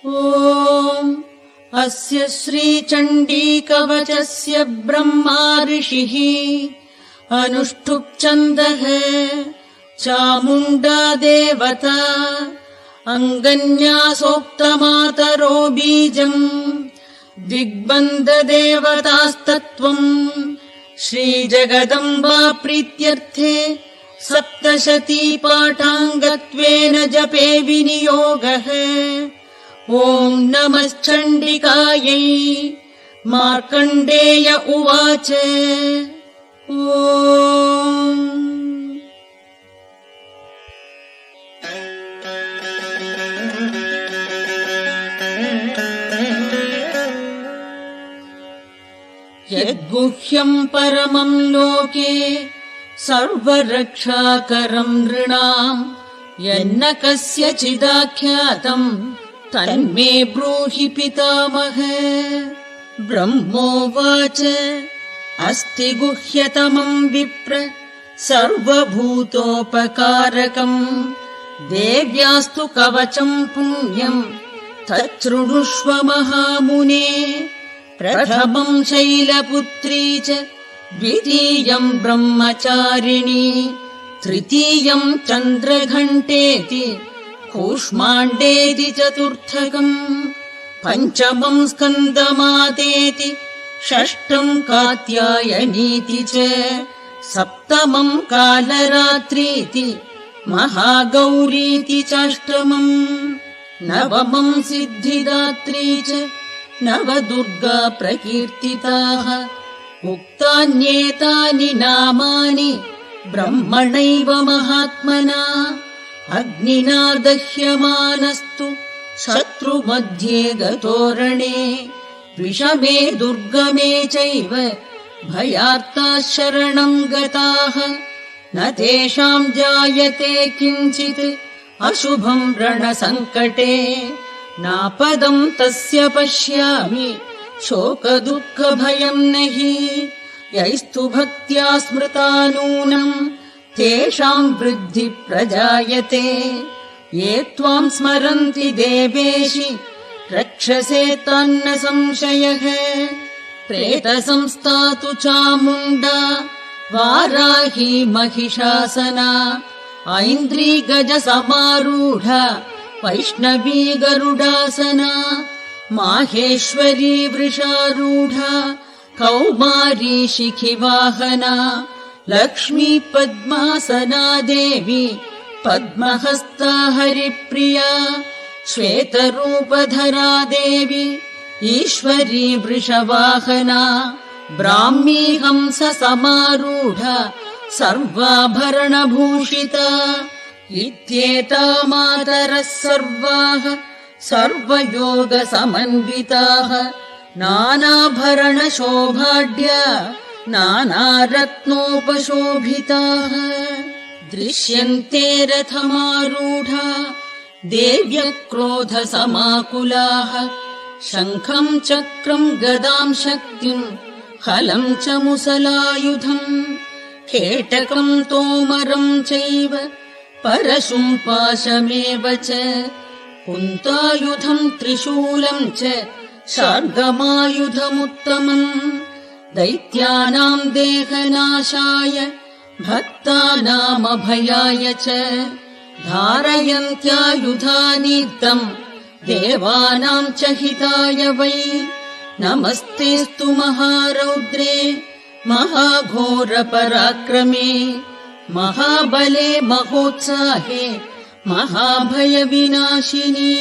ॐ अस्य श्रीचण्डीकवचस्य ब्रह्मा ऋषिः अनुष्ठुप् छन्दः चामुण्डा देवता अङ्गन्यासोक्तमातरो बीजम् दिग्बन्धदेवतास्तत्त्वम् श्रीजगदम्बा प्रीत्यर्थे सप्तशती पाठाङ्गत्वेन जपे विनियोगः। ॐ नमश्चण्डिकायै। मार्कण्डेय उवाच। यद्गुह्यम् परमम् लोके सर्वरक्षाकरम् नृणाम् यन्न कस्यचिदाख्यातम् तन्मे ब्रूहि पितामह। ब्रह्मोवाच अस्ति गुह्यतमम् विप्र सर्वभूतोपकारकम् देव्यास्तु कवचम् पुण्यम् तच्छृणुष्व महामुने। प्रथमम् शैलपुत्री च द्वितीयम् ब्रह्मचारिणी तृतीयम् चन्द्रघण्टेति कूष्माण्डेति चतुर्थकम् पञ्चमम् स्कन्दमातेति षष्ठम् कात्यायनीति च सप्तमम् कालरात्रीति महागौरीति चाष्टमम् नवमम् सिद्धिदात्री च नवदुर्गा प्रकीर्तिताः। उक्तान्येतानि नामानि ब्रह्मणैव महात्मना अग्निना दह्यमानस्तु शत्रुमध्ये गतोरणे विषमे दुर्गमे चैव भयार्ताः शरणम् गताः न तेषाम् जायते किञ्चित् अशुभम् रणसङ्कटे नापदम् तस्य पश्यामि शोकदुःखभयम् नहि यैस्तु भक्त्या स्मृता नूनम् तेषाम् वृद्धि प्रजायते ये त्वाम् स्मरन्ति देवेशि रक्षसे तान्न संशयः प्रेतसंस्था तु चामुण्डा वाराही महिषासना ऐन्द्री गजसमारूढा वैष्णवी गरुडासना माहेश्वरी वृषारूढा कौमारी शिखिवाहना लक्ष्मी पद्मासना देवी पद्महस्ता हरिप्रिया श्वेतरूपधरा देवी ईश्वरी वृषवाहना ब्राह्मी हंस समारूढा सर्वाभरणभूषिता इत्येता मातरः सर्वाः सर्वयोगसमन्विताः नानाभरणशोभाढ्या नानारत्नोपशोभिताः दृश्यन्ते रथमारूढा देव्यः क्रोधसमाकुलाः शङ्खम् चक्रम् गदाम् शक्तिम् हलम् च मुसलायुधम् खेटकम् तोमरम् चैव परशुम् पाशमेव च कुन्तायुधम् त्रिशूलम् च शार्ङ्गमायुधमुत्तमम् दैत्यानाम् देहनाशाय भक्तानामभयाय च धारयन्त्यायुधानीतम् देवानाम् च हिताय वै नमस्तेऽस्तु महारौद्रे महाघोरपराक्रमे महाबले महोत्साहे महाभयविनाशिनी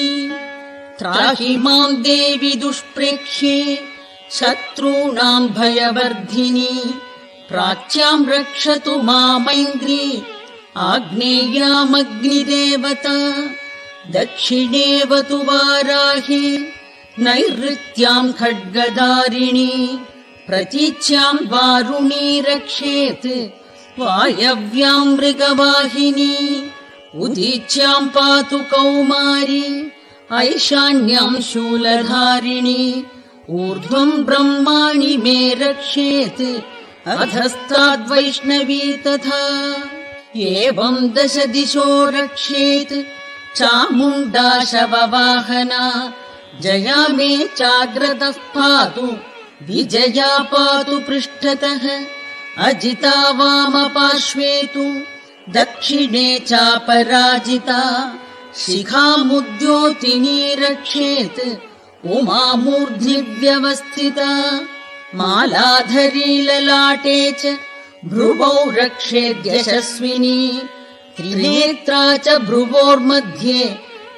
त्राहि माम् देवि दुष्प्रेक्ष्ये शत्रूणाम् भयवर्धिनी प्राच्याम् रक्षतु मामैन्द्री आग्नेयामग्निदेवता दक्षिणेवतु वाराही नैऋत्याम् खड्गधारिणी प्रतीच्याम् वारुणी रक्षेत् वायव्याम् मृगवाहिनी उदीच्याम् पातु कौमारी ऐशान्याम् शूलधारिणी ऊर्ध्वम् ब्रह्माणि मे रक्षेत् अधस्ताद्वैष्णवी तथा एवम् 10 दिशो रक्षेत् चामुण्डा शववाहना जया मे चाग्रतः पातु विजया पातु पृष्ठतः अजिता वामपार्श्वे तु दक्षिणे चापराजिता शिखामुद्योतिनी रक्षेत् उमा मूर्ध्नि व्यवस्थिता मालाधरी ललाटे च भ्रुवौ रक्षेद्यशस्विनी त्रिनेत्रा च भ्रुवोर्मध्ये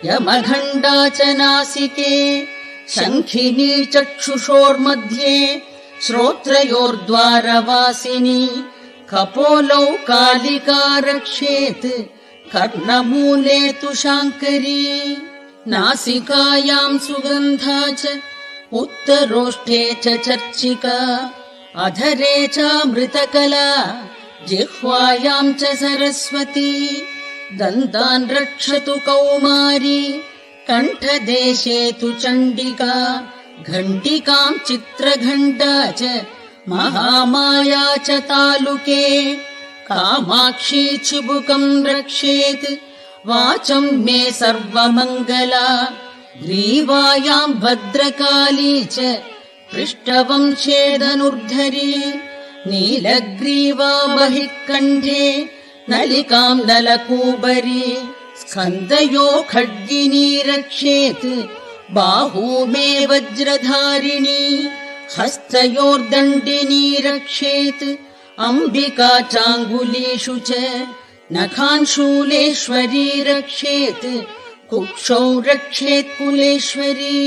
यमघण्टा च नासिके शङ्खिनी चक्षुषोर्मध्ये श्रोत्रयोर्द्वारवासिनी कपोलौ कालिका रक्षेत् कर्णमूले तु शाङ्करी नासिकायाम् सुगन्धा च उत्तरोष्ठे च चर्चिका अधरे चामृतकला जिह्वायाम् च सरस्वती दन्तान् रक्षतु कौमारी कण्ठदेशे तु चण्डिका घण्टिकाम् चित्रघण्टा च महामाया च तालुके कामाक्षी चिबुकम् रक्षेत् वाचम् मे सर्वमङ्गला ग्रीवायाम् भद्रकाली च पृष्ठवंशे धनुर्धरी नीलग्रीवा बहिः कण्ठे नलिकाम् नलकूबरी स्कन्दयो खड्गिनी रक्षेत् बाहू मे वज्रधारिणी हस्तयोर्दण्डिनी रक्षेत् अम्बिका चाङ्गुलीषु च नखान् शूलेश्वरी रक्षेत् कुक्षौ रक्षेत् कुलेश्वरी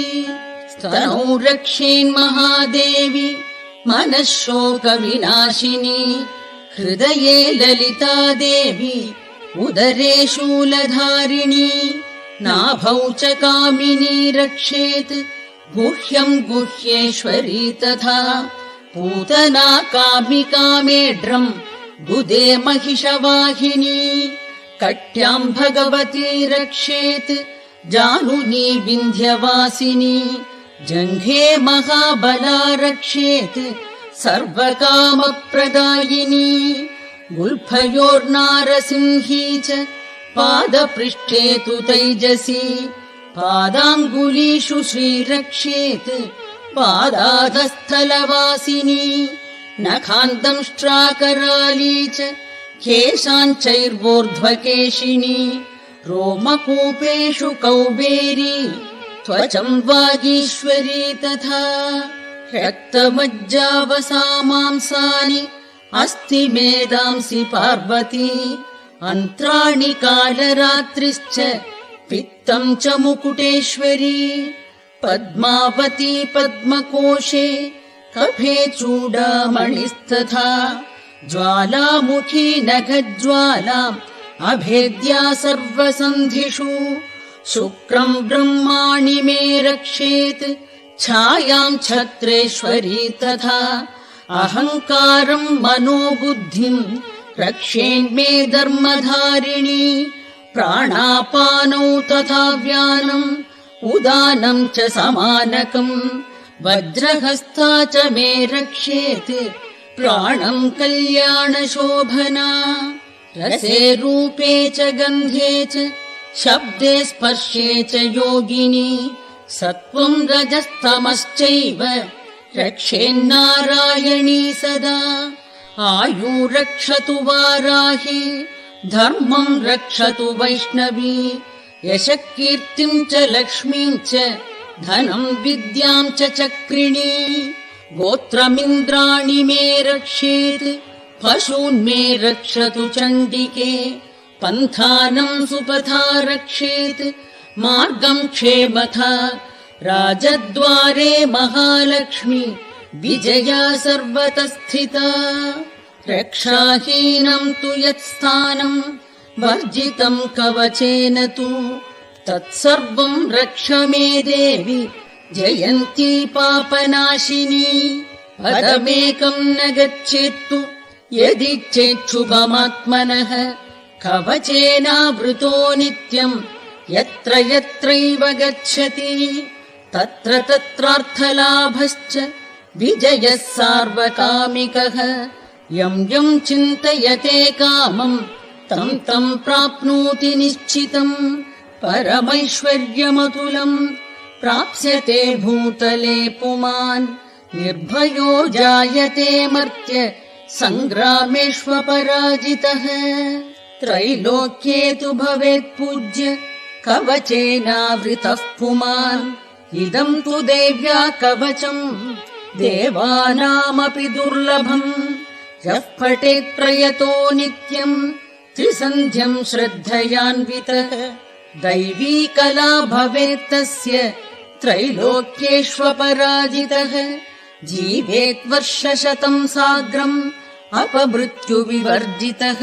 स्तनौ रक्षेन्महादेवी मनः शोकविनाशिनी हृदये ललिता देवी उदरे शूलधारिणी नाभौ च कामिनी रक्षेत् गुह्यम् गुह्येश्वरी तथा पूतना कामिका मेढ्रम् गुदे महिषवाहिनी कट्याम् भगवती रक्षेत् जानुनी विन्ध्यवासिनी जङ्घे महाबला रक्षेत् सर्वकामप्रदायिनी गुल्फयोर्नारसिंही च पादपृष्ठे तु तैजसी पादाङ्गुलीषु श्रीरक्षेत् पादाधस्थलवासिनी नखान्तंष्ट्राकराली च केशाञ्चैर्वोर्ध्वकेशिनी रोमकूपेषु कौबेरी त्वचम् वागीश्वरी तथा रक्तमज्जावसामांसानि अस्ति मेदांसि पार्वती अन्त्राणि कालरात्रिश्च पित्तम् च मुकुटेश्वरी पद्मावती पद्मकोशे कफे चूडामणिस्तथा ज्वालामुखी नखज्वालाम् अभेद्या सर्वसन्धिषु शुक्रम् ब्रह्माणि मे रक्षेत् छायाम् छत्रेश्वरी तथा अहङ्कारम् मनोबुद्धिम् रक्षेन्मे धर्मधारिणी प्राणापानौ तथा व्यानम् उदानम् च समानकम् वज्रहस्ता च मे रक्षेत् प्राणम् कल्याणशोभना रसे रूपे च गन्धे च शब्दे स्पर्शे च योगिनी सत्त्वम् रजस्तमश्चैव रक्षेन्नारायणी सदा आयु रक्षतु वाराही धर्मम् रक्षतु वैष्णवी यशः कीर्तिम् च लक्ष्मीम् च धनम् विद्याम् च चक्रिणी गोत्रमिन्द्राणि मे रक्षेत् पशून् मे रक्षतु चण्डिके पन्थानम् सुपथा रक्षेत् मार्गम् क्षेमथा राजद्वारे महालक्ष्मी विजया सर्वतः स्थिता रक्षाहीनम् तु यत्स्थानम् वर्जितम् कवचेन तु तत्सर्वम् रक्ष मे देवि जयन्ती पापनाशिनी पदमेकम् न गच्छेत्तु यदिच्छेच्छुभमात्मनः कवचेनावृतो नित्यम् यत्र यत्रैव गच्छति तत्र तत्रार्थलाभश्च विजयः सार्वकामिकः यम् यम् चिन्तयते कामम् तम् तम् प्राप्नोति निश्चितम् परमैश्वर्यमतुलम् प्राप्स्यते भूतले पुमान् निर्भयो जायते मर्त्य सङ्ग्रामेष्वपराजितः त्रैलोक्ये तु भवेत् पूज्य कवचेनावृतः पुमान् इदम् तु देव्या कवचम् देवानामपि दुर्लभम् यः पठेत् प्रयतो नित्यम् त्रिसन्ध्यम् श्रद्धयान्वितः दैवी कला भवेत् तस्य त्रैलोक्येष्वपराजितः जीवेत् वर्षशतम् साग्रम् अपमृत्युविवर्जितः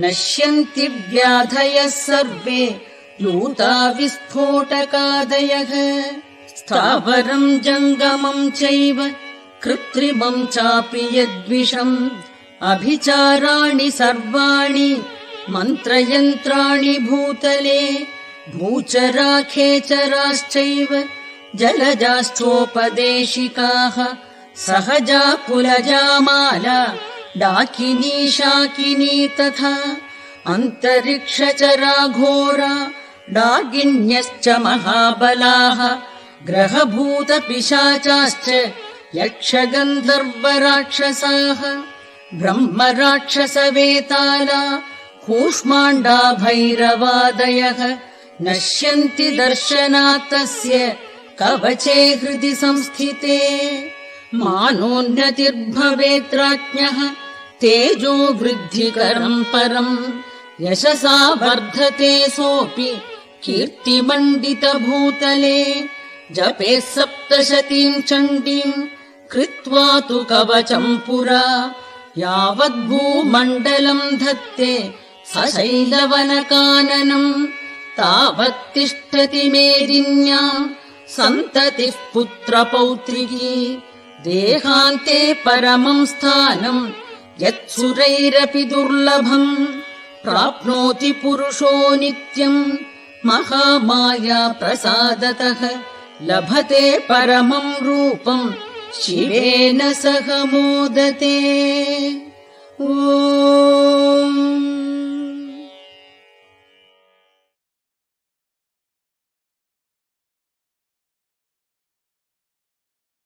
नश्यन्ति व्याधयः सर्वे लूता विस्फोटकादयः स्थावरम् जङ्गमम् चैव कृत्रिमम् चापि यद्विषम् अभिचाराणि सर्वाणि मन्त्रयन्त्राणि भूतले भूचराखेचराश्चैव जलजाश्चोपदेशिकाः सहजा कुलजा माला डाकिनी शाकिनी तथा अन्तरिक्षचरा घोरा डाकिन्यश्च महाबलाः ग्रहभूतपिशाचाश्च यक्षगन्धर्वराक्षसाः ब्रह्मराक्षसवेताला कूष्माण्डा भैरवादयः नश्यन्ति दर्शनात् तस्य कवचे हृदि संस्थिते मानोन्नतिर्भवेत्राज्ञः तेजो वृद्धिकरम् परम् यशसा वर्धते सोऽपि कीर्तिमण्डितभूतले जपेः सप्तशतीम् चण्डीम् कृत्वा तु कवचम् पुरा यावद्भूमण्डलम् धत्ते सशैलवनकाननम् तावत्तिष्ठति मेदिन्याम् सन्ततिः पुत्रपौत्रिकी देहान्ते परमम् स्थानम् यत्सुरैरपि दुर्लभम् प्राप्नोति पुरुषो नित्यम् महामाया प्रसादतः लभते परमम् रूपम् शिवेन सह मोदते। ॐ